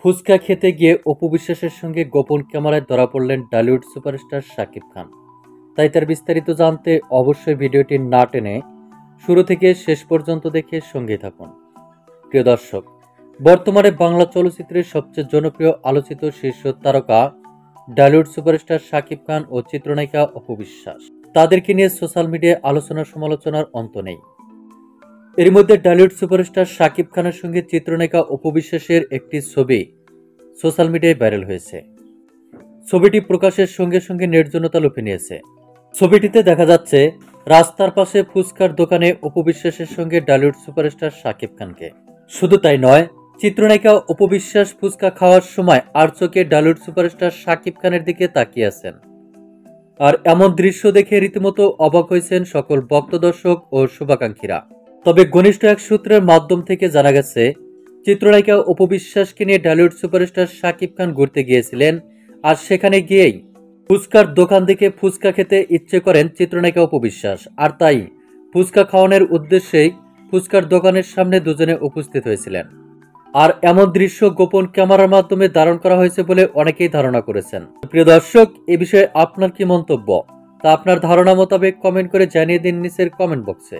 ফুচকা খেতে গিয়ে অপু বিশ্বাসের সঙ্গে গোপন ক্যামেরায় ধরা পড়লেন টলিউড সুপারস্টার শাকিব খান। তাই তার বিস্তারিত জানতে অবশ্যই ভিডিওটি না টেনে শুরু থেকে শেষ পর্যন্ত দেখে সঙ্গে থাকুন। প্রিয় দর্শক, বর্তমানে বাংলা চলচ্চিত্রের সবচেয়ে জনপ্রিয় আলোচিত শীর্ষ তারকা টলিউড সুপারস্টার শাকিব খান ও চিত্রনায়িকা অপু বিশ্বাস, তাদেরকে নিয়ে সোশ্যাল মিডিয়ায় আলোচনা সমালোচনার অন্ত নেই। এর মধ্যে টলিউড সুপারস্টার শাকিব খানের সঙ্গে চিত্রনায়িকা অপু বিশ্বাসের একটি ছবি সোশ্যাল মিডিয়ায় ভাইরাল হয়েছে। ছবিটি প্রকাশের সঙ্গে সঙ্গে নেটজনতা লুফে নিয়েছে। ছবিটিতে দেখা যাচ্ছে রাস্তার পাশে ফুচকার দোকানে অপু বিশ্বাসের সঙ্গে টলিউড সুপারস্টার শাকিব খানকে। শুধু তাই নয়, চিত্রনায়িকা অপু বিশ্বাস ফুচকা খাওয়ার সময় আর চোখে টলিউড সুপারস্টার শাকিব খানের দিকে তাকিয়ে আছেন। আর এমন দৃশ্য দেখে রীতিমতো অবাক হয়েছেন সকল ভক্ত দর্শক ও শুভাকাঙ্ক্ষীরা। তবে ঘনিষ্ঠ এক সূত্রের মাধ্যম থেকে জানা গেছে, চিত্রনায়িকা অপু বিশ্বাসকে নিয়ে টলিউড সুপারস্টার শাকিব খান ঘুরতে গিয়েছিলেন। আর সেখানে গিয়েই ফুচকার দোকান দেখে ফুচকা খেতে ইচ্ছে করেন চিত্রনায়িকা অপু বিশ্বাস। আর তাই ফুচকা খাওয়ানোর উদ্দেশ্যেই ফুচকার দোকানের সামনে দুজনে উপস্থিত হয়েছিলেন। আর এমন দৃশ্য গোপন ক্যামেরার মাধ্যমে ধারণ করা হয়েছে বলে অনেকেই ধারণা করেছেন। প্রিয় দর্শক, এ বিষয়ে আপনার কি মন্তব্য তা আপনার ধারণা মোতাবেক কমেন্ট করে জানিয়ে দিন নিচের কমেন্ট বক্সে।